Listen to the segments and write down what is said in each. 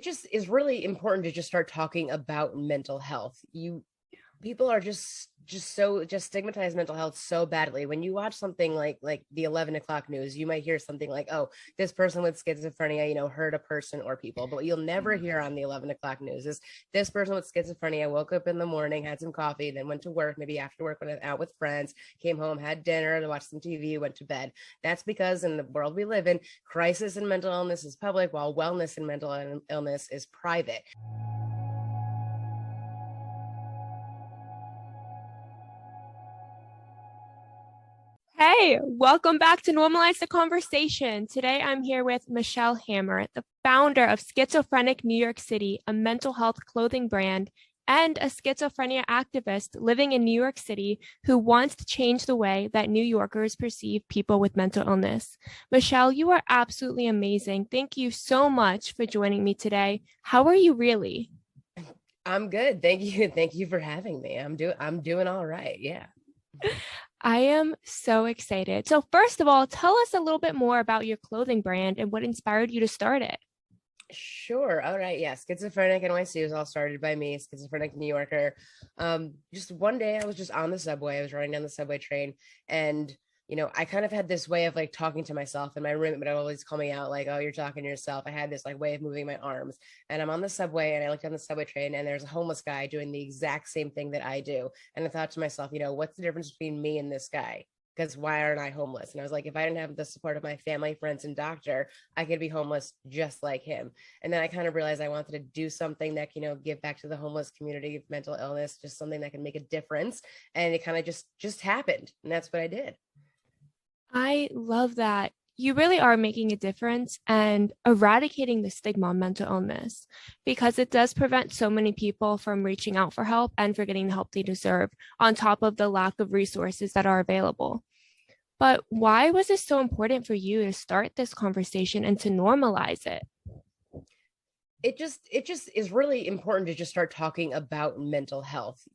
it just is really important to just start talking about mental health. People are just stigmatize mental health so badly. When you watch something like the 11 o'clock news, you might hear something like, oh, this person with schizophrenia, hurt a person or people. But what you'll never hear on the 11 o'clock news is this person with schizophrenia woke up in the morning, had some coffee, then went to work, maybe after work went out with friends, came home, had dinner, watched some TV, went to bed. That's because in the world we live in, crisis and mental illness is public, while wellness and mental illness is private. Hey, welcome back to Normalize the Conversation. Today I'm here with Mashable Hammer, the founder of Schizophrenic.NYC, a mental health clothing brand, and a schizophrenia activist living in New York City who wants to change the way that New Yorkers perceive people with mental illness. Mashable, you are absolutely amazing. Thank you so much for joining me today. How are you really? I'm good. Thank you. Thank you for having me. I'm doing all right. Yeah. I am so excited. So first of all, tell us a little bit more about your clothing brand and what inspired you to start it. Sure. All right. Yeah. Schizophrenic.NYC was all started by me, schizophrenic New Yorker. Just one day I was just on the subway. I was riding down the subway train, and I kind of had this way of like talking to myself, and my roommate would always call me out like, oh, you're talking to yourself. I had this like way of moving my arms, and I'm on the subway and I looked on the subway train and there's a homeless guy doing the exact same thing that I do. And I thought to myself, what's the difference between me and this guy? Because why aren't I homeless? And I was like, if I didn't have the support of my family, friends, and doctor, I could be homeless just like him. And then I kind of realized I wanted to do something that, give back to the homeless community of mental illness, just something that can make a difference. And it kind of just happened. And that's what I did. I love that. You really are making a difference and eradicating the stigma on mental illness, because it does prevent so many people from reaching out for help and for getting the help they deserve, on top of the lack of resources that are available. But why was it so important for you to start this conversation and to normalize it? It just is really important to just start talking about mental health.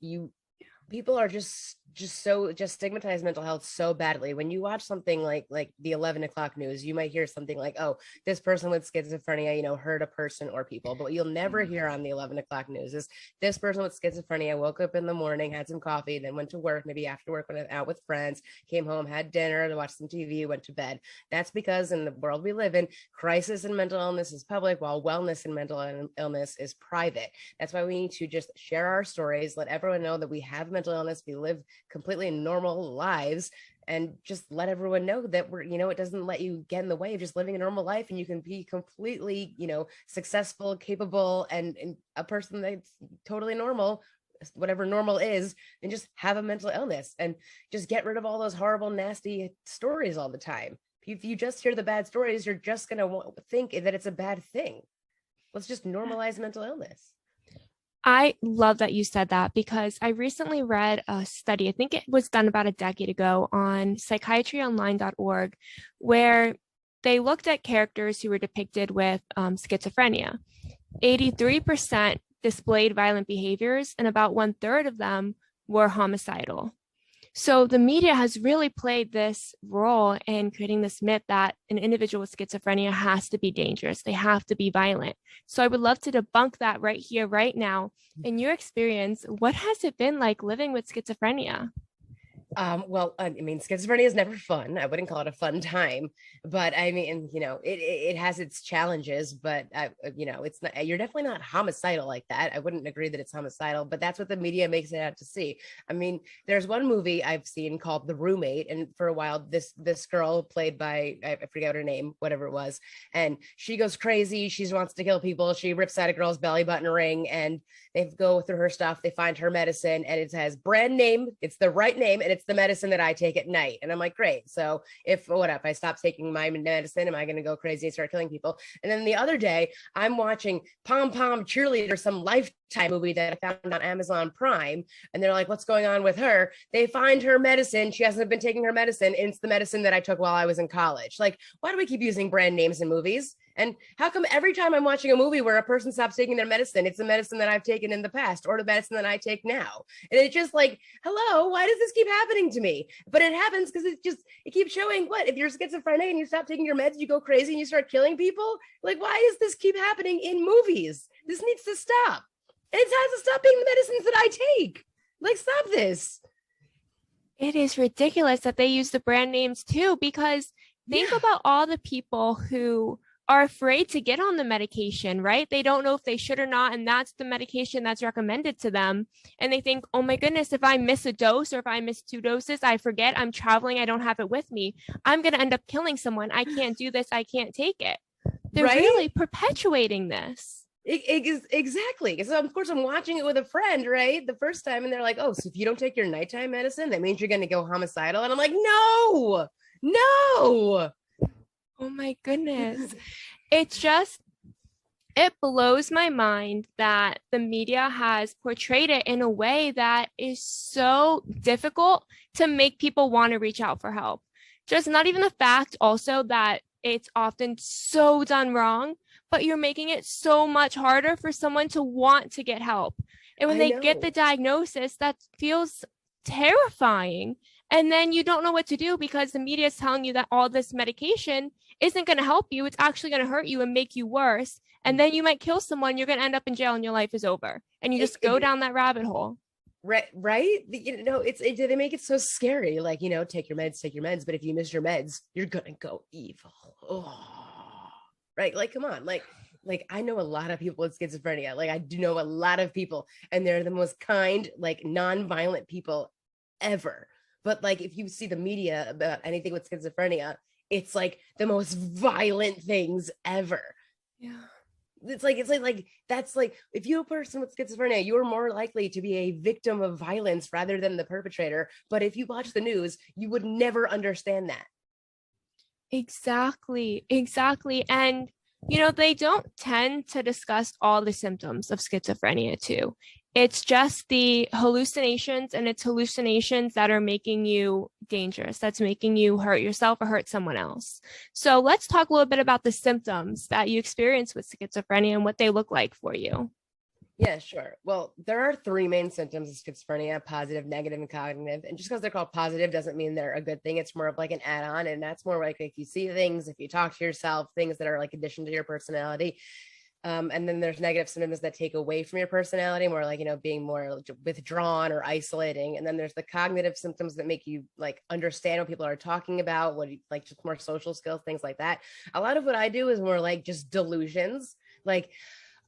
People are just stigmatize mental health so badly. When you watch something like the 11 o'clock news, you might hear something like, oh, this person with schizophrenia, hurt a person or people. But what you'll never hear on the 11 o'clock news is this person with schizophrenia woke up in the morning, had some coffee, then went to work, maybe after work went out with friends, came home, had dinner, watched some TV, went to bed. That's because in the world we live in, crisis and mental illness is public, while wellness and mental illness is private. That's why we need to just share our stories, let everyone know that we have mental illness, we live completely normal lives, and just let everyone know that we're, it doesn't let you get in the way of just living a normal life, and you can be completely, successful, capable, and a person that's totally normal, whatever normal is, and just have a mental illness, and just get rid of all those horrible, nasty stories all the time. If you just hear the bad stories, you're just going to think that it's a bad thing. Let's just normalize mental illness. I love that you said that, because I recently read a study, I think it was done about a decade ago, on psychiatryonline.org, where they looked at characters who were depicted with schizophrenia. 83% displayed violent behaviors, and about 1/3 of them were homicidal. So the media has really played this role in creating this myth that an individual with schizophrenia has to be dangerous. They have to be violent. So I would love to debunk that right here, right now. In your experience, what has it been like living with schizophrenia? Well, I mean, schizophrenia is never fun. I wouldn't call it a fun time, but I mean, it has its challenges, but it's not, you're definitely not homicidal like that. I wouldn't agree that it's homicidal, but that's what the media makes it out to see. I mean, there's one movie I've seen called The Roommate, and for a while, this girl played by, I forget her name, whatever it was, and she goes crazy. She wants to kill people. She rips out a girl's belly button ring, and they go through her stuff. They find her medicine, and it has brand name. It's the right name, and it's the medicine that I take at night. And I'm like, great. So if I stop taking my medicine, am I going to go crazy and start killing people? And then the other day, I'm watching Pom Pom Cheerleader, some Lifetime movie that I found on Amazon Prime. And they're like, what's going on with her? They find her medicine. She hasn't been taking her medicine. And it's the medicine that I took while I was in college. Like, why do we keep using brand names in movies? And how come every time I'm watching a movie where a person stops taking their medicine, it's the medicine that I've taken in the past or the medicine that I take now? And it's just like, hello, why does this keep happening to me? But it happens because it keeps showing what? If you're schizophrenic and you stop taking your meds, you go crazy and you start killing people? Like, why does this keep happening in movies? This needs to stop. And it has to stop being the medicines that I take. Like, stop this. It is ridiculous that they use the brand names too, because think about all the people who are afraid to get on the medication, right? They don't know if they should or not, and that's the medication that's recommended to them. And they think, oh my goodness, if I miss a dose or if I miss 2 doses, I forget, I'm traveling, I don't have it with me, I'm going to end up killing someone. I can't do this. I can't take it. They're really perpetuating this. Exactly. So of course I'm watching it with a friend, right? The first time, and they're like, oh, so if you don't take your nighttime medicine, that means you're going to go homicidal. And I'm like, no. Oh my goodness. It blows my mind that the media has portrayed it in a way that is so difficult to make people want to reach out for help. Just not even the fact also that it's often so done wrong, but you're making it so much harder for someone to want to get help. And when they get the diagnosis, that feels terrifying. And then you don't know what to do because the media is telling you that all this medication isn't going to help you. It's actually going to hurt you and make you worse. And then you might kill someone. You're going to end up in jail and your life is over. And you just go down that rabbit hole. Right. They make it so scary. Like, take your meds. But if you miss your meds, you're going to go evil. Oh. Right. Like, come on. Like I know a lot of people with schizophrenia. Like I do know a lot of people, and they're the most kind, like non-violent people ever. But like, if you see the media about anything with schizophrenia, it's like the most violent things ever. Yeah. It's like that's like, if you're a person with schizophrenia, you're more likely to be a victim of violence rather than the perpetrator. But if you watch the news, you would never understand that. Exactly. And, they don't tend to discuss all the symptoms of schizophrenia too. It's just the hallucinations, and it's hallucinations that are making you dangerous, that's making you hurt yourself or hurt someone else. So let's talk a little bit about the symptoms that you experience with schizophrenia and what they look like for you. Yeah, sure. Well, there are 3 main symptoms of schizophrenia: positive, negative, and cognitive. And just because they're called positive doesn't mean they're a good thing. It's more of like an add-on. And that's more like if you see things, if you talk to yourself, things that are like addition to your personality. And then there's negative symptoms that take away from your personality, more like, being more withdrawn or isolating. And then there's the cognitive symptoms that make you like understand what people are talking about, like just more social skills, things like that. A lot of what I do is more like just delusions. Like,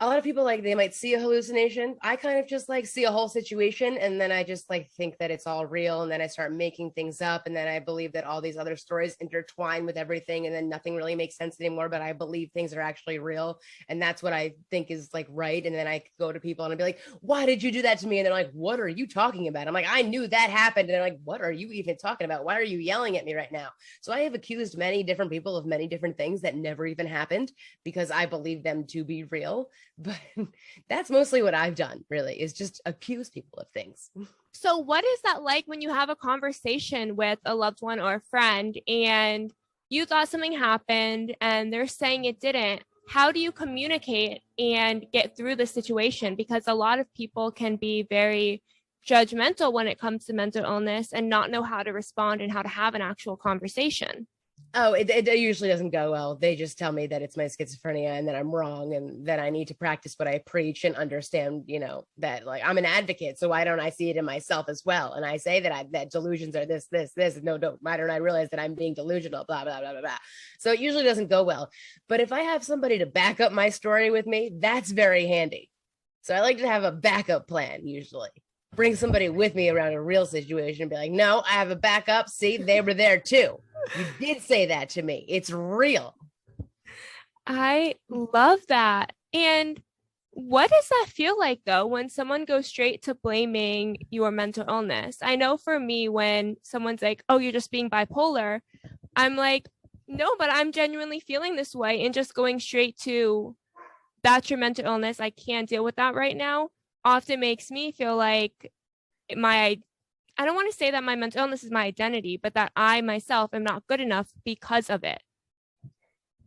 a lot of people, like, they might see a hallucination. I kind of just like see a whole situation, and then I just like think that it's all real, and then I start making things up, and then I believe that all these other stories intertwine with everything, and then nothing really makes sense anymore, but I believe things are actually real, and that's what I think is like right. And then I go to people and I'd be like, why did you do that to me? And they're like, what are you talking about? I'm like, I knew that happened. And they're like, what are you even talking about? Why are you yelling at me right now? So I have accused many different people of many different things that never even happened because I believe them to be real. But that's mostly what I've done, really, is just accuse people of things. So what is that like when you have a conversation with a loved one or a friend and you thought something happened and they're saying it didn't? How do you communicate and get through the situation? Because a lot of people can be very judgmental when it comes to mental illness and not know how to respond and how to have an actual conversation. Oh, it usually doesn't go well. They just tell me that it's my schizophrenia and that I'm wrong and that I need to practice what I preach and understand, that like I'm an advocate. So why don't I see it in myself as well? And I say that delusions are this. No, why don't I realize that I'm being delusional, blah, blah, blah, blah, blah. So it usually doesn't go well. But if I have somebody to back up my story with me, that's very handy. So I like to have a backup plan usually. Bring somebody with me around a real situation and be like, no, I have a backup. See, they were there too. You did say that to me. It's real. I love that. And what does that feel like, though, when someone goes straight to blaming your mental illness? I know for me, when someone's like, oh, you're just being bipolar, I'm like, no, but I'm genuinely feeling this way. And just going straight to, that's your mental illness, I can't deal with that right now, often makes me feel like I don't want to say that my mental illness is my identity, but that I myself am not good enough because of it.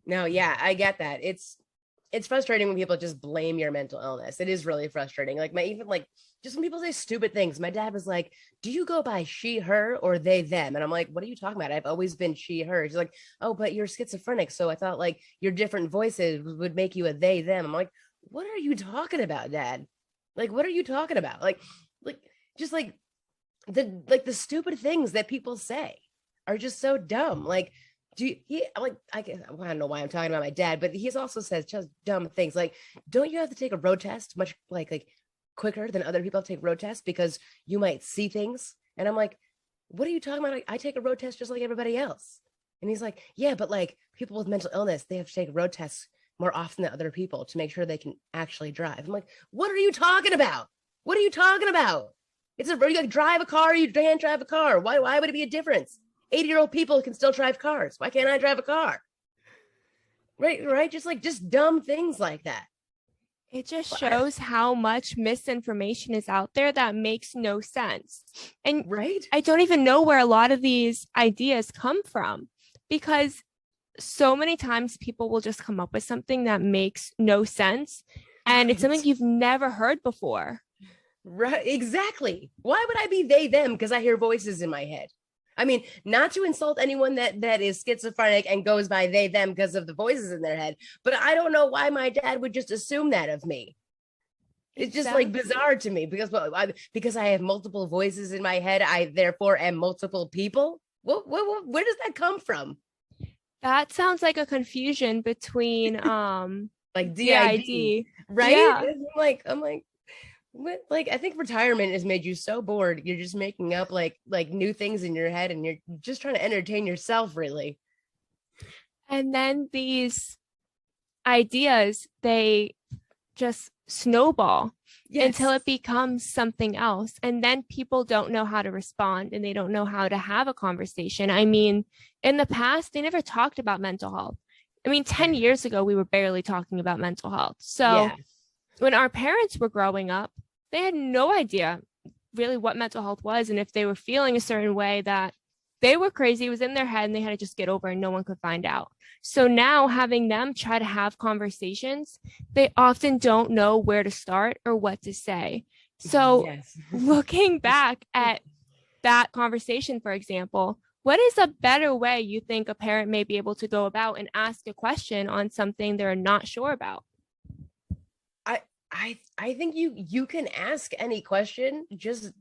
No, yeah, I get that. It's frustrating when people just blame your mental illness. It is really frustrating. Like even like just when people say stupid things. My dad was like, "Do you go by she, her, or they, them?" And I'm like, "What are you talking about? I've always been she, her." She's like, "Oh, but you're schizophrenic, so I thought like your different voices would make you a they, them." I'm like, "What are you talking about, Dad? Like, what are you talking about? Like just like the stupid things that people say are just so dumb. Like, I don't know why I'm talking about my dad, but he's also says just dumb things like, don't you have to take a road test much like quicker than other people take road tests because you might see things? And I'm like, what are you talking about? I take a road test just like everybody else. And he's like, yeah, but like people with mental illness, they have to take road tests more often than other people to make sure they can actually drive. I'm like, what are you talking about? What are you talking about? You like drive a car, you can't drive a car. Why would it be a difference? 80-year-old people can still drive cars. Why can't I drive a car? Right. Just dumb things like that. It just shows how much misinformation is out there that makes no sense. And right. I don't even know where a lot of these ideas come from, because so many times people will just come up with something that makes no sense. And it's something you've never heard before. Right. Exactly. Why would I be they, them? Because I hear voices in my head. I mean, not to insult anyone that is schizophrenic and goes by they, them because of the voices in their head, but I don't know why my dad would just assume that of me. It's just like bizarre to me because I have multiple voices in my head. I therefore am multiple people. Where does that come from? That sounds like a confusion between like DID, right? Yeah. I'm like, what? Like, I think retirement has made you so bored. You're just making up like new things in your head, and you're just trying to entertain yourself, really. And then these ideas, they just snowball until it becomes something else. And then people don't know how to respond, and they don't know how to have a conversation. I mean, in the past, they never talked about mental health. I mean, 10 years ago, we were barely talking about mental health. So when our parents were growing up, they had no idea really what mental health was. And if they were feeling a certain way, that they were crazy, it was in their head and they had to just get over it and no one could find out. So now having them try to have conversations, they often don't know where to start or what to say. So looking back at that conversation, for example, what is a better way you think a parent may be able to go about and ask a question on something they're not sure about? I think you can ask any question. Just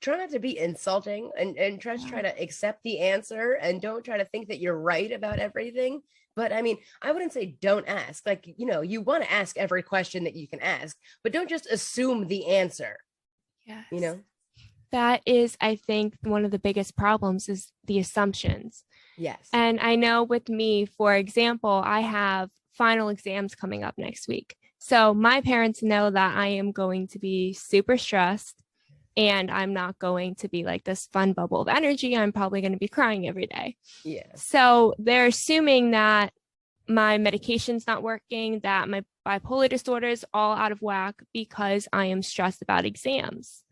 try not to be insulting and try to accept the answer, and don't try to think that you're right about everything. But I mean, I wouldn't say don't ask. Like, you want to ask every question that you can ask, but don't just assume the answer. Yes. That is, I think, one of the biggest problems is the assumptions. Yes. And I know with me, for example, I have final exams coming up next week. So my parents know that I am going to be super stressed, and I'm not going to be like this fun bubble of energy. I'm probably going to be crying every day. Yeah. So they're assuming that my medication's not working, that my bipolar disorder is all out of whack because I am stressed about exams.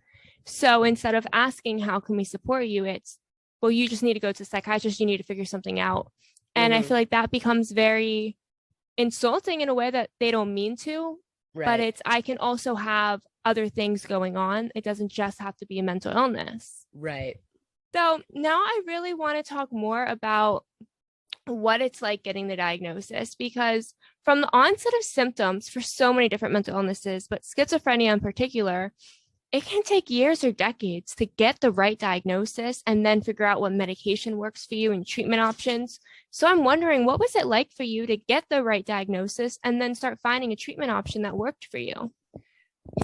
So instead of asking, how can we support you? It's, well, you just need to go to a psychiatrist. You need to figure something out. And I feel like that becomes very insulting in a way that they don't mean to, but it's, I can also have other things going on. It doesn't just have to be a mental illness. Right. So now I really want to talk more about what it's like getting the diagnosis, because from the onset of symptoms for so many different mental illnesses, but schizophrenia in particular, it can take years or decades to get the right diagnosis and then figure out what medication works for you and treatment options. So I'm wondering, what was it like for you to get the right diagnosis and then start finding a treatment option that worked for you?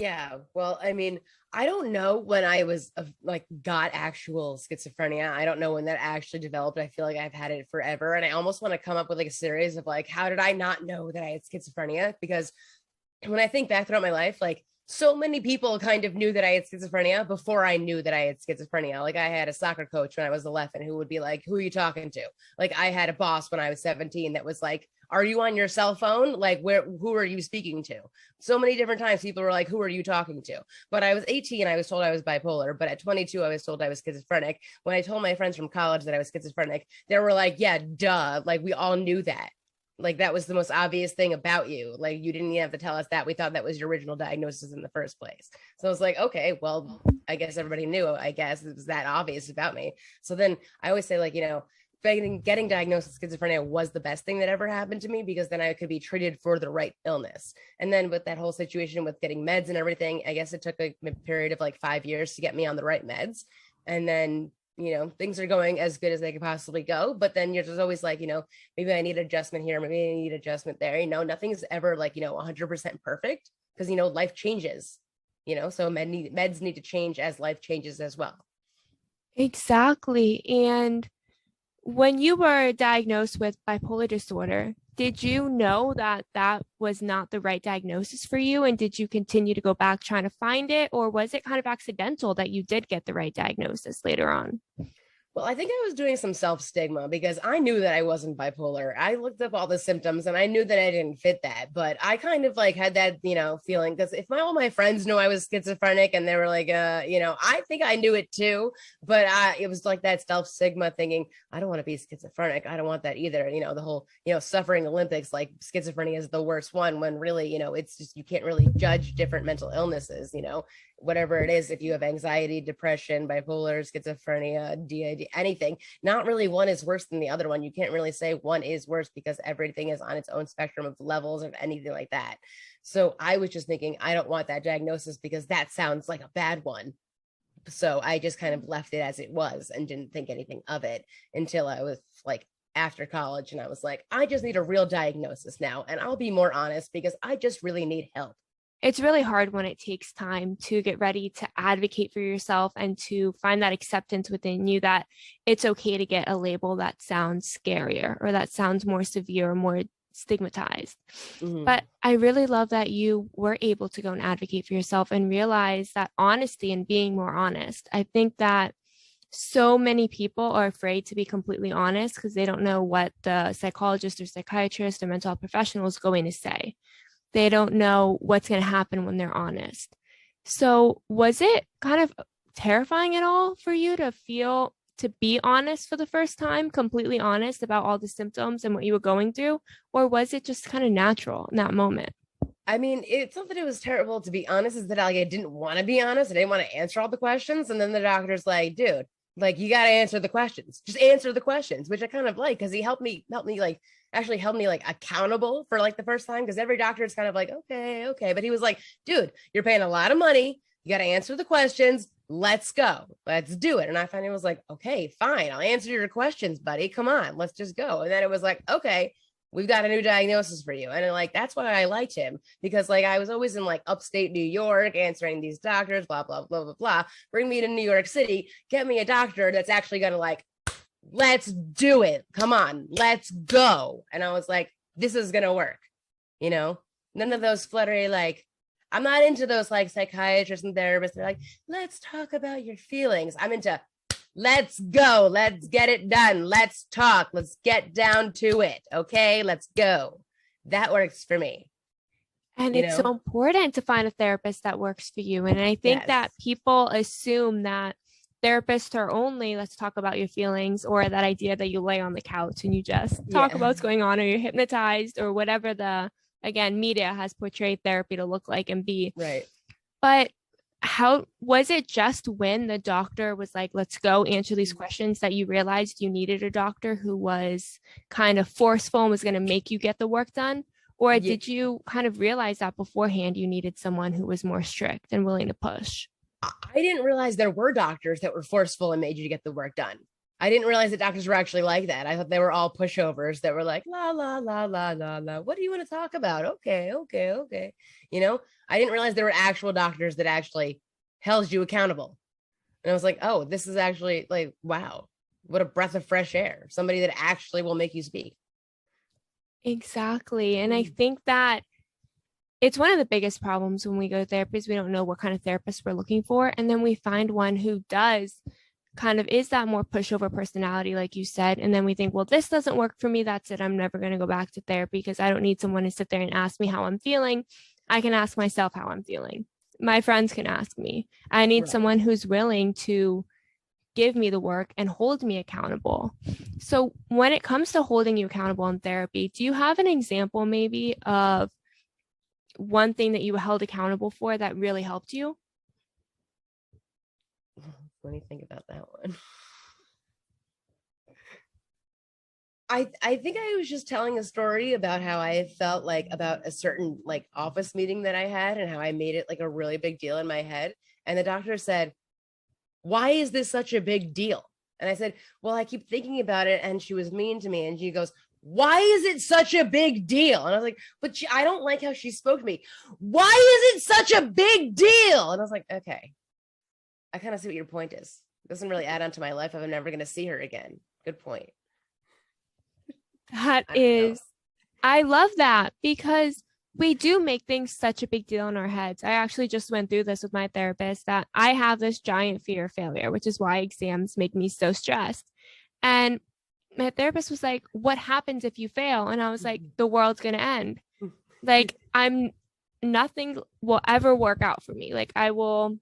Yeah, well, I mean, I don't know when I was got actual schizophrenia. I don't know when that actually developed. I feel like I've had it forever. And I almost want to come up with like a series of like, how did I not know that I had schizophrenia? Because when I think back throughout my life, like so many people kind of knew that I had schizophrenia before I knew that I had schizophrenia. Like I had a soccer coach when I was 11 who would be like, who are you talking to? Like I had a boss when I was 17 that was like, are you on your cell phone? Like, who are you speaking to? So many different times people were like, who are you talking to? But I was 18, I was told I was bipolar. But at 22, I was told I was schizophrenic. When I told my friends from college that I was schizophrenic, they were like, yeah, duh. Like, we all knew that. Like, that was the most obvious thing about you. Like, you didn't even have to tell us that. We thought that was your original diagnosis in the first place. So I was like, okay, well, I guess everybody knew. I guess it was that obvious about me. So then I always say, like, getting diagnosed with schizophrenia was the best thing that ever happened to me, because then I could be treated for the right illness. And then with that whole situation with getting meds and everything, I guess it took a period of like 5 years to get me on the right meds. And then, things are going as good as they could possibly go. But then you're just always like, maybe I need adjustment here, maybe I need adjustment there. Nothing's ever like, 100% perfect, because, life changes, so meds need to change as life changes as well. Exactly. And when you were diagnosed with bipolar disorder, did you know that that was not the right diagnosis for you? And did you continue to go back trying to find it? Or was it kind of accidental that you did get the right diagnosis later on? Well, I think I was doing some self-stigma, because I knew that I wasn't bipolar. I looked up all the symptoms and I knew that I didn't fit that. But I kind of like had that, feeling, because if all my friends knew I was schizophrenic and they were like, I think I knew it too. But it was like that self-stigma thinking, I don't want to be schizophrenic. I don't want that either. The whole, suffering Olympics, like schizophrenia is the worst one, when really, it's just, you can't really judge different mental illnesses, whatever it is. If you have anxiety, depression, bipolar, schizophrenia, DID, anything, not really one is worse than the other one. You can't really say one is worse, because everything is on its own spectrum of levels of anything like that. So I was just thinking, I don't want that diagnosis, because that sounds like a bad one. So I just kind of left it as it was and didn't think anything of it until I was like after college. And I was like, I just need a real diagnosis now. And I'll be more honest, because I just really need help. It's really hard when it takes time to get ready to advocate for yourself and to find that acceptance within you that it's okay to get a label that sounds scarier or that sounds more severe or more stigmatized. Mm-hmm. But I really love that you were able to go and advocate for yourself and realize that honesty and being more honest. I think that so many people are afraid to be completely honest because they don't know what the psychologist or psychiatrist or mental health professional is going to say. They don't know what's going to happen when they're honest. So was it kind of terrifying at all for you to be honest for the first time, completely honest about all the symptoms and what you were going through? Or was it just kind of natural in that moment? I mean, it's not that it was terrible, to be honest, is that I didn't want to be honest. I didn't want to answer all the questions. And then the doctor's like, dude, like, you got to answer the questions. Just answer the questions, which I kind of like, because he helped me accountable for like the first time, because every doctor is kind of like, okay. But he was like, dude, you're paying a lot of money. You got to answer the questions. Let's go. Let's do it. And I finally was like, okay, fine. I'll answer your questions, buddy. Come on, let's just go. And then it was like, okay, we've got a new diagnosis for you. And like, that's why I liked him, because like I was always in like upstate New York answering these doctors, blah, blah, blah, blah, blah. Bring me to New York City, get me a doctor that's actually going to like, let's do it. Come on, let's go. And I was like, this is going to work. None of those fluttery, like, I'm not into those like psychiatrists and therapists. They're like, let's talk about your feelings. I'm into, let's go. Let's get it done. Let's talk. Let's get down to it. Okay, let's go. That works for me. And it's so important to find a therapist that works for you. And I think that people assume that therapists are only, let's talk about your feelings, or that idea that you lay on the couch and you just talk about what's going on, or you're hypnotized, or whatever again, media has portrayed therapy to look like and be. Right. But how was it just when the doctor was like, let's go answer these questions, that you realized you needed a doctor who was kind of forceful and was going to make you get the work done? Or did you kind of realize that beforehand you needed someone who was more strict and willing to push? I didn't realize there were doctors that were forceful and made you to get the work done. I didn't realize that doctors were actually like that. I thought they were all pushovers that were like, la, la, la, la, la, la. What do you want to talk about? Okay. I didn't realize there were actual doctors that actually held you accountable. And I was like, oh, this is actually like, wow, what a breath of fresh air. Somebody that actually will make you speak. Exactly. And I think that it's one of the biggest problems when we go to therapists. We don't know what kind of therapist we're looking for. And then we find one who does kind of is that more pushover personality, like you said. And then we think, well, this doesn't work for me. That's it. I'm never going to go back to therapy because I don't need someone to sit there and ask me how I'm feeling. I can ask myself how I'm feeling. My friends can ask me. I need someone who's willing to give me the work and hold me accountable. So when it comes to holding you accountable in therapy, do you have an example maybe of one thing that you were held accountable for that really helped you? Let me think about that one. I think I was just telling a story about how I felt like about a certain like office meeting that I had and how I made it like a really big deal in my head. And the doctor said, "Why is this such a big deal?" And I said, "Well, I keep thinking about it." And she was mean to me. And she goes, "Why is it such a big deal?" And I was like, "But I don't like how she spoke to me. Why is it such a big deal?" And I was like, okay, I kind of see what your point is. It doesn't really add on to my life if I'm never going to see her again. Good point. I love that because we do make things such a big deal in our heads. I actually just went through this with my therapist that I have this giant fear of failure, which is why exams make me so stressed. And my therapist was like, "What happens if you fail?" And I was like, "The world's going to end. Like nothing will ever work out for me. Like that will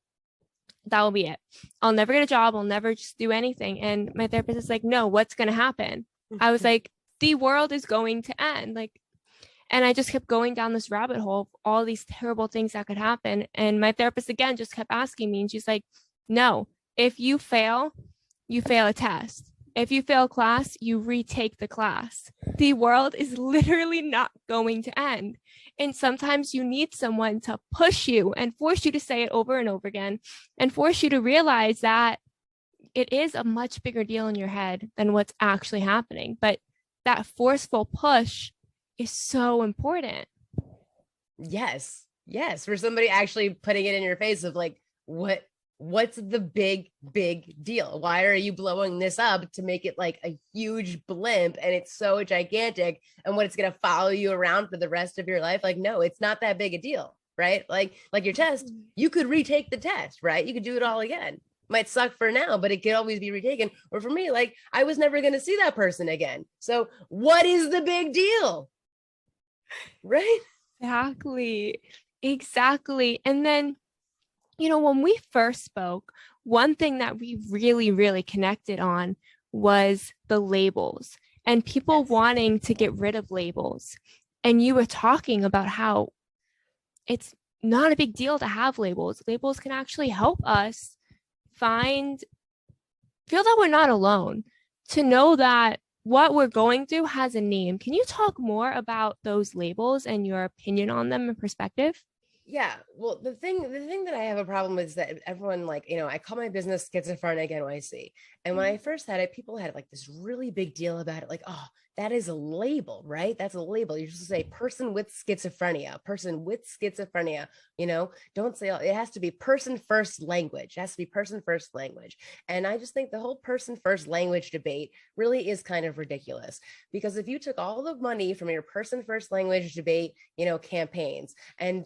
be it. I'll never get a job. I'll never just do anything." And my therapist is like, "No, what's going to happen?" I was like, "The world is going to end." And I just kept going down this rabbit hole of all these terrible things that could happen. And my therapist again just kept asking me, and she's like, "No, if you fail a test. If you fail class, you retake the class. The world is literally not going to end. And sometimes you need someone to push you and force you to say it over and over again and force you to realize that it is a much bigger deal in your head than what's actually happening. But that forceful push is so important." Yes. For somebody actually putting it in your face of like, what's the big deal? Why are you blowing this up to make it like a huge blimp and it's so gigantic and what it's going to follow you around for the rest of your life? Like, no, it's not that big a deal, right? Like your test, you could retake the test, right? You could do it all again. Might suck for now, but it could always be retaken. Or for me, like I was never going to see that person again. So what is the big deal? Right? Exactly. And then, when we first spoke, one thing that we really, really connected on was the labels and people wanting to get rid of labels. And you were talking about how it's not a big deal to have labels. Labels can actually help us feel that we're not alone, to know that what we're going through has a name. Can you talk more about those labels and your opinion on them and perspective? Yeah, well, the thing that I have a problem with is that everyone, like, I call my business Schizophrenic NYC. And when I first had it, people had like this really big deal about it. Like, oh, that is a label, right? That's a label. You just say person with schizophrenia, don't say, it has to be person first language. It has to be person first language. And I just think the whole person first language debate really is kind of ridiculous, because if you took all the money from your person first language debate, campaigns and,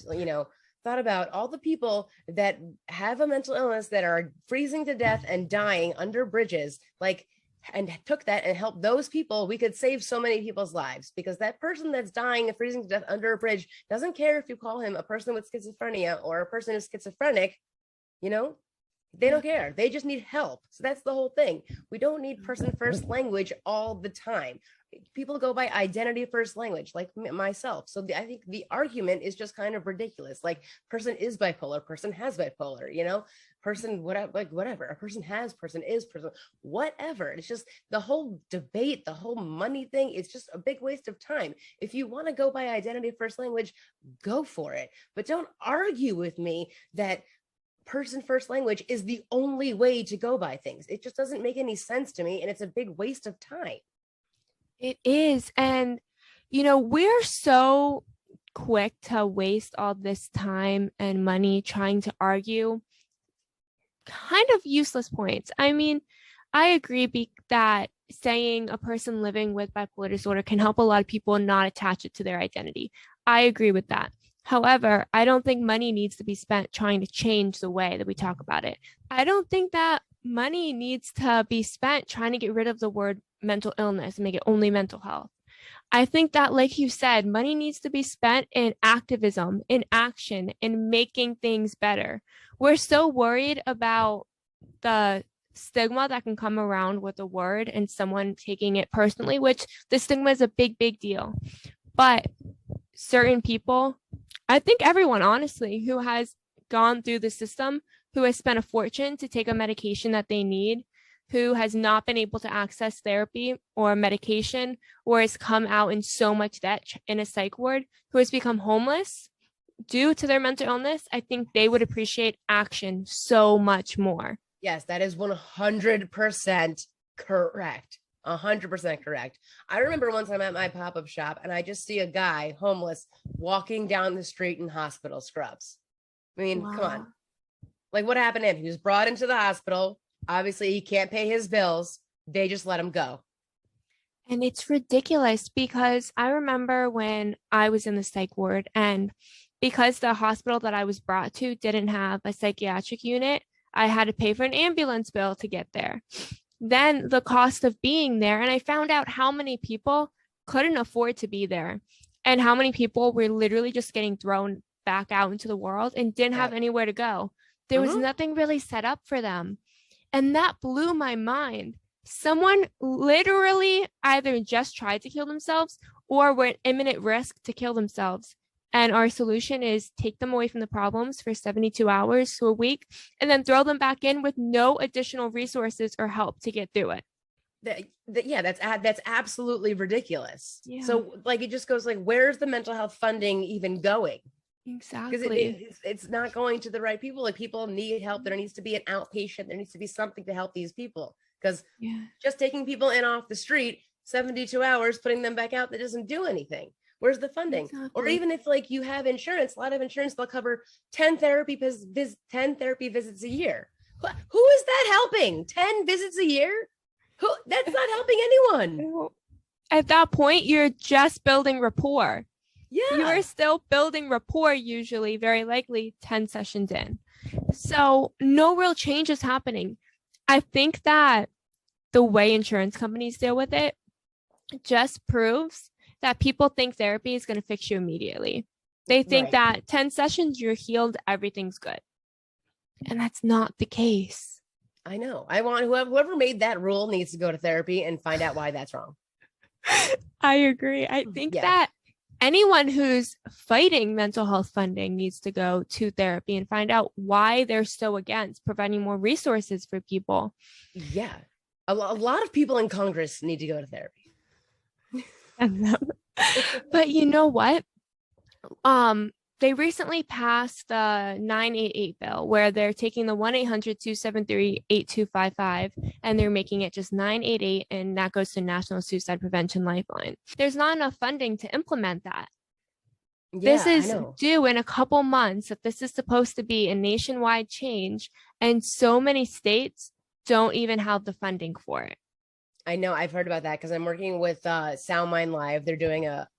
thought about all the people that have a mental illness that are freezing to death and dying under bridges, and took that and helped those people, we could save so many people's lives, because that person that's dying and freezing to death under a bridge doesn't care if you call him a person with schizophrenia or a person who's schizophrenic, they don't care. They just need help. So that's the whole thing. We don't need person first language all the time. People go by identity first language, like myself. So I think the argument is just kind of ridiculous. Like, person is bipolar, person has bipolar, person, whatever, like whatever. A person has, person is, person, whatever. It's just the whole debate, the whole money thing. It's just a big waste of time. If you want to go by identity first language, go for it. But don't argue with me that person first language is the only way to go by things. It just doesn't make any sense to me, and it's a big waste of time. It is. And we're so quick to waste all this time and money trying to argue kind of useless points. I mean, I agree that saying a person living with bipolar disorder can help a lot of people not attach it to their identity. I agree with that. However, I don't think money needs to be spent trying to change the way that we talk about it. I don't think that money needs to be spent trying to get rid of the word mental illness and make it only mental health. I think that, like you said, money needs to be spent in activism, in action, in making things better. We're so worried about the stigma that can come around with a word and someone taking it personally, which the stigma is a big, big deal. But certain people, I think everyone, honestly, who has gone through the system, who has spent a fortune to take a medication that they need, who has not been able to access therapy or medication, or has come out in so much debt in a psych ward, who has become homeless due to their mental illness, I think they would appreciate action so much more. Yes, that is 100% correct. 100% correct. I remember one time at my pop-up shop and I just see a guy homeless walking down the street in hospital scrubs. I mean, Come on. Like, what happened to him? He was brought into the hospital. Obviously, he can't pay his bills. They just let him go. And it's ridiculous because I remember when I was in the psych ward, and because the hospital that I was brought to didn't have a psychiatric unit, I had to pay for an ambulance bill to get there. Then the cost of being there, and I found out how many people couldn't afford to be there and how many people were literally just getting thrown back out into the world and didn't have anywhere to go. There was nothing really set up for them. And that blew my mind. Someone literally either just tried to kill themselves or were at imminent risk to kill themselves. And our solution is take them away from the problems for 72 hours to a week and then throw them back in with no additional resources or help to get through it. That's absolutely ridiculous. Yeah. So like, it just goes like, where's the mental health funding even going? Exactly. Because it's not going to the right people. Like, people need help. There needs to be an outpatient. There needs to be something to help these people. Because just taking people in off the street, 72 hours, putting them back out, that doesn't do anything. Where's the funding? Exactly. Or even if like you have insurance, a lot of insurance, they'll cover 10 therapy visits a year. Who is that helping? 10 visits a year? That's not helping anyone. At that point, you're just building rapport. Yeah. You are still building rapport, usually, very likely 10 sessions in. So no real change is happening. I think that the way insurance companies deal with it just proves that people think therapy is going to fix you immediately. They think that 10 sessions, you're healed, everything's good. And that's not the case. I know. I want whoever made that rule needs to go to therapy and find out why that's wrong. I agree. I think that anyone who's fighting mental health funding needs to go to therapy and find out why they're so against providing more resources for people. Yeah. A lot of people in Congress need to go to therapy. But you know what? They recently passed the 988 bill where they're taking the 1-800-273-8255 and they're making it just 988, and that goes to National Suicide Prevention Lifeline. There's not enough funding to implement that. This is due in a couple months. If this is supposed to be a nationwide change, and so many states don't even have the funding for it. I know. I've heard about that because I'm working with Sound Mind Live. They're doing a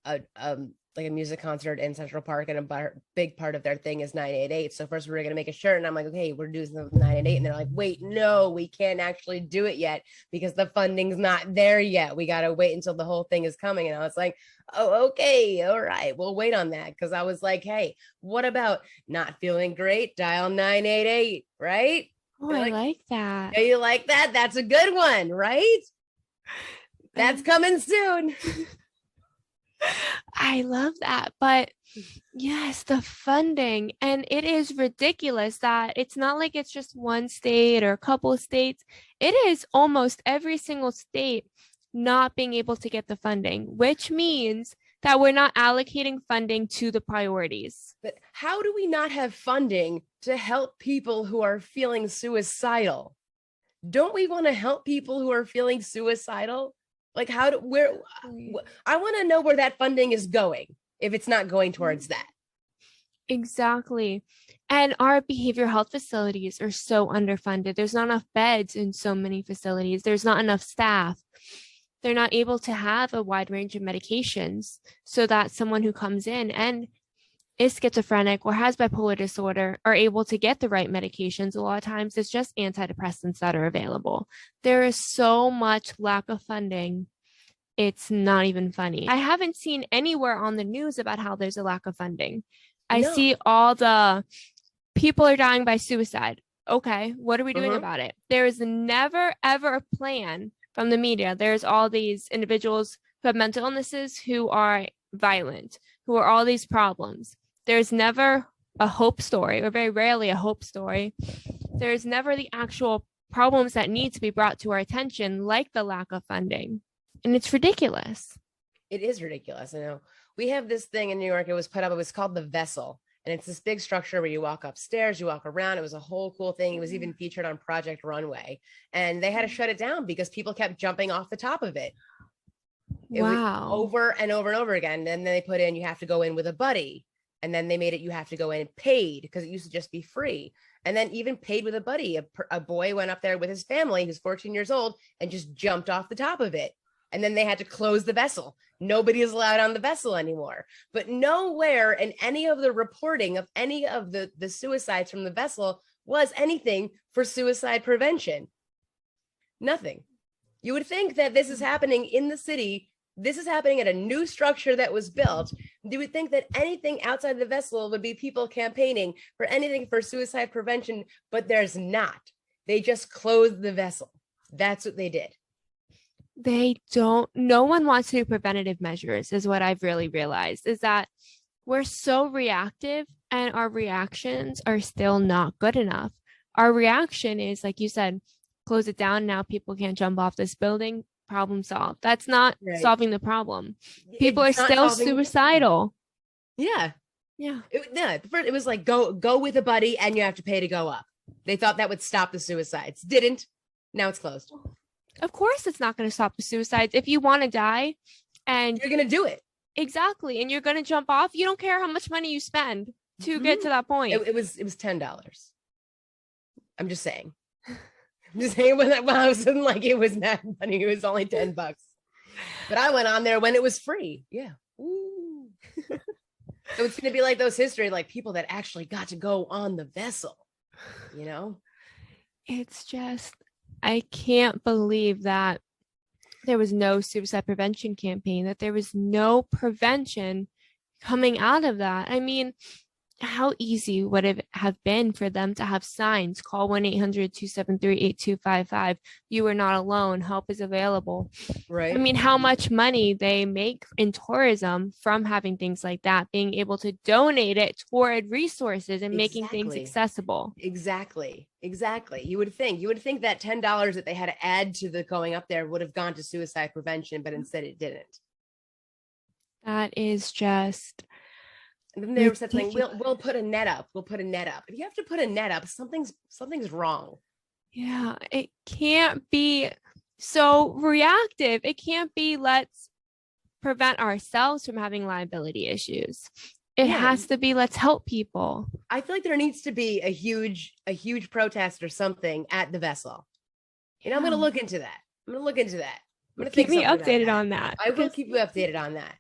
music concert in Central Park, and a big part of their thing is 988. So first we were going to make a shirt, and I'm like, okay, we're doing something with 988. And they're like, wait, no, we can't actually do it yet because the funding's not there yet. We got to wait until the whole thing is coming. And I was like, oh, okay. All right. We'll wait on that. Cause I was like, hey, what about not feeling great? Dial 988, right? Oh, I like that. Yeah, you like that? That's a good one, right? That's coming soon. I love that. But yes, the funding. And it is ridiculous that it's not like it's just one state or a couple of states. It is almost every single state not being able to get the funding, which means that we're not allocating funding to the priorities. But how do we not have funding to help people who are feeling suicidal? Don't we want to help people who are feeling suicidal? Like, I want to know where that funding is going if it's not going towards that. Exactly. And our behavioral health facilities are so underfunded. There's not enough beds in so many facilities. There's not enough staff. They're not able to have a wide range of medications so that someone who comes in, and is schizophrenic or has bipolar disorder are able to get the right medications, a lot of times it's just antidepressants that are available. There is so much lack of funding. It's not even funny. I haven't seen anywhere on the news about how there's a lack of funding. I No. see all the people are dying by suicide. Okay, what are we doing about it? There is never, ever a plan from the media. There's all these individuals who have mental illnesses, who are violent, who are all these problems. There's never a hope story, or very rarely a hope story. There's never the actual problems that need to be brought to our attention, like the lack of funding. And it's ridiculous. It is ridiculous. I know. We have this thing in New York. It was put up. It was called the Vessel. And it's this big structure where you walk upstairs, you walk around. It was a whole cool thing. It was even featured on Project Runway. And they had to shut it down because people kept jumping off the top of it. It Wow. over and over and over again. And then they put in, you have to go in with a buddy. And then they made it, you have to go in paid, because it used to just be free. And then even paid with a buddy. A boy went up there with his family, who's 14 years old, and just jumped off the top of it. And then they had to close the vessel. Nobody is allowed on the vessel anymore. But nowhere in any of the reporting of any of the suicides from the vessel was anything for suicide prevention. Nothing. You would think that this is happening in the city. This is happening at a new structure that was built. You would think that anything outside the vessel would be people campaigning for anything for suicide prevention, but there's not. They just closed the vessel. That's what they did. No one wants to do preventative measures, is what I've really realized, is that we're so reactive and our reactions are still not good enough. Our reaction is, like you said, close it down. Now people can't jump off this building. Problem solved. That's not solving the problem. People are still suicidal. Yeah. Yeah. It was like, go with a buddy and you have to pay to go up. They thought that would stop the suicides. Didn't. Now it's closed. Of course it's not going to stop the suicides. If you want to die and you're going to do it. Exactly. And you're going to jump off. You don't care how much money you spend to get to that point. It was $10. I'm just saying. I'm just saying, when I was like, it was not money. It was only $10. But I went on there when it was free. Yeah. Ooh. So it's going to be like those history, like people that actually got to go on the vessel, you know? It's just, I can't believe that there was no suicide prevention campaign, that there was no prevention coming out of that. I mean, how easy would it have been for them to have signs, call 1-800-273-8255. You are not alone. Help is available. Right. I mean, how much money they make in tourism from having things like that, being able to donate it toward resources and making things accessible. Exactly. You would think that $10 that they had to add to the going up there would have gone to suicide prevention, but instead it didn't. That is just... And then they were saying, we'll put a net up. We'll put a net up. If you have to put a net up, something's wrong. Yeah, it can't be so reactive. It can't be, let's prevent ourselves from having liability issues. It has to be, let's help people. I feel like there needs to be a huge protest or something at the vessel. You know, I'm going to look into that. I'm going to keep me updated on that. I will keep you updated on that.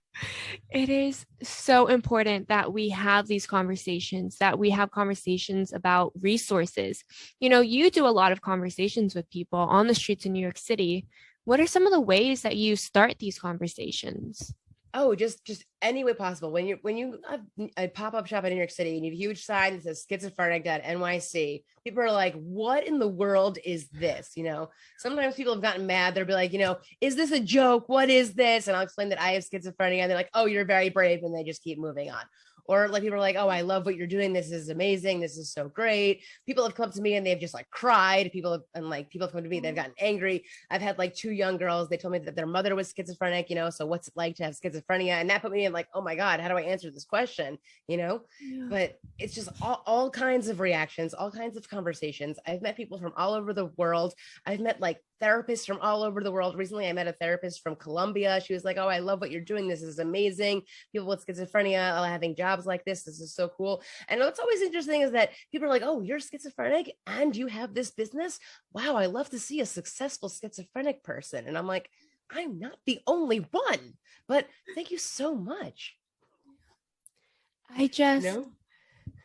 It is so important that we have these conversations, that we have conversations about resources. You know, you do a lot of conversations with people on the streets in New York City. What are some of the ways that you start these conversations? Oh, just any way possible. When you have a pop-up shop in New York City and you have a huge sign that says Schizophrenic.NYC, people are like, what in the world is this? You know, sometimes people have gotten mad. They'll be like, you know, is this a joke? What is this? And I'll explain that I have schizophrenia. And they're like, oh, you're very brave. And they just keep moving on. Or like people are like, oh, I love what you're doing. This is amazing. This is so great. People have come to me and they've just like cried. People have come to me, they've gotten angry. I've had like 2 young girls. They told me that their mother was schizophrenic, you know, so what's it like to have schizophrenia? And that put me in like, oh my God, how do I answer this question? You know, but it's just all kinds of reactions, all kinds of conversations. I've met people from all over the world. I've met like therapists from all over the world. Recently, I met a therapist from Colombia. She was like, oh, I love what you're doing. This is amazing. People with schizophrenia are having jobs like this. This is so cool. And what's always interesting is that people are like, oh, you're schizophrenic and you have this business. Wow, I love to see a successful schizophrenic person. And I'm like, I'm not the only one, but thank you so much. You know?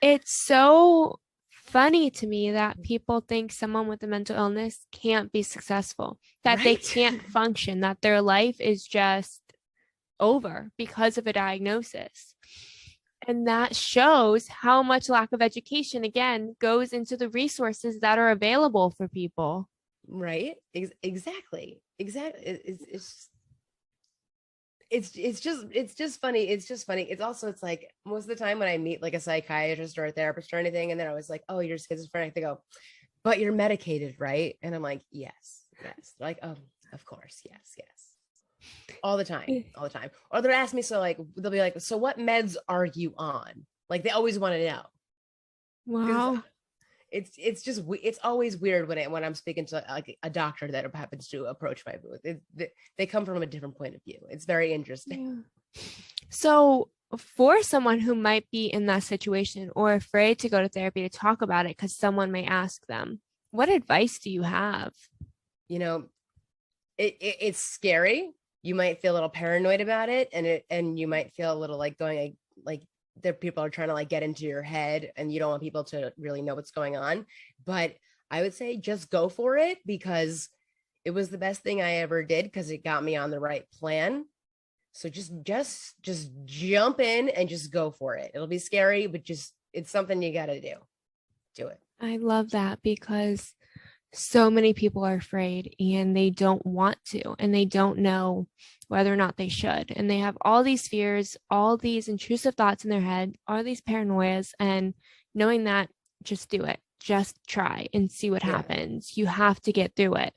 It's so funny to me that people think someone with a mental illness can't be successful, that they Right? can't function, that their life is just over because of a diagnosis. And that shows how much lack of education, again, goes into the resources that are available for people. Right? Exactly. Exactly. It's just funny. It's just funny. It's also, it's like most of the time when I meet like a psychiatrist or a therapist or anything, and then I was like, oh, you're schizophrenic, they go, but you're medicated, right? And I'm like, yes, yes. They're like, oh, of course, yes, yes. All the time, all the time. Or they'll ask me, so like they'll be like, so what meds are you on? Like they always want to know. Because Wow. it's always weird when I'm speaking to like a doctor that happens to approach my booth. They come from a different point of view. It's very interesting. Yeah. So, for someone who might be in that situation or afraid to go to therapy to talk about it because someone may ask them, what advice do you have? You know, it's scary. You might feel a little paranoid about it, and you might feel a little like going like there people are trying to like get into your head, and you don't want people to really know what's going on. But I would say just go for it, because it was the best thing I ever did, because it got me on the right plan. So just jump in and just go for it. It'll be scary, but just it's something you got to do. Do it. I love that because so many people are afraid and they don't want to, and they don't know whether or not they should. And they have all these fears, all these intrusive thoughts in their head, all these paranoias, and knowing that, just do it. Just try and see what Yeah. happens. You have to get through it.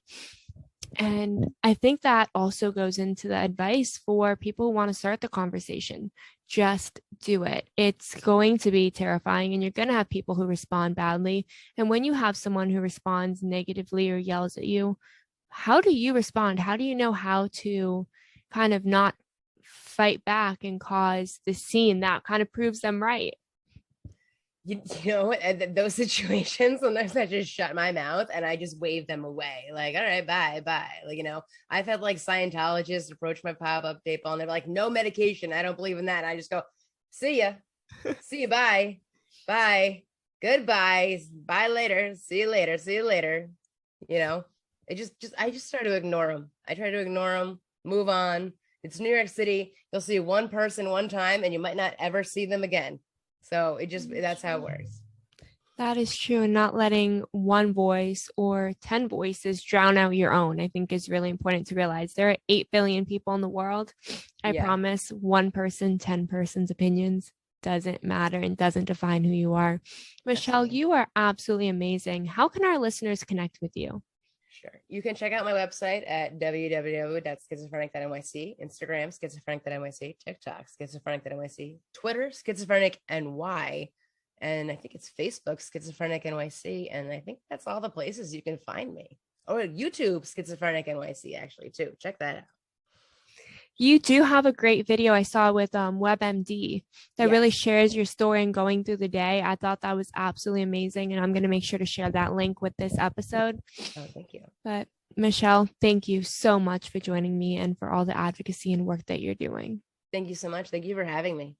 And I think that also goes into the advice for people who want to start the conversation. Just do it. It's going to be terrifying, and you're going to have people who respond badly. And when you have someone who responds negatively or yells at you, how do you respond? How do you know how to kind of not fight back and cause the scene that kind of proves them right? You know, those situations, sometimes I just shut my mouth and I just wave them away. Like, all right, bye, bye. Like, you know, I've had like Scientologists approach my pop-up table, and they're like, no medication. I don't believe in that. And I just go, see ya. See you. Bye. Bye. Goodbye. Bye later. See you later. See you later. You know, I just try to ignore them. I try to ignore them, move on. It's New York City. You'll see one person one time and you might not ever see them again. So that's how it works. That is true. And not letting one voice or 10 voices drown out your own, I think, is really important to realize. There are 8 billion people in the world. I promise one person, 10 persons' opinions doesn't matter and doesn't define who you are. Mashable, you are absolutely amazing. How can our listeners connect with you? Sure. You can check out my website at www.schizophrenic.nyc, Instagram, schizophrenic.nyc, TikTok, schizophrenic.nyc, Twitter, schizophrenic.NY, and I think it's Facebook, Schizophrenic.NYC, and I think that's all the places you can find me. Oh, YouTube, Schizophrenic.NYC, actually, too. Check that out. You do have a great video I saw with WebMD that really shares your story and going through the day. I thought that was absolutely amazing, and I'm going to make sure to share that link with this episode. Oh, thank you. But Mashable, thank you so much for joining me and for all the advocacy and work that you're doing. Thank you so much. Thank you for having me.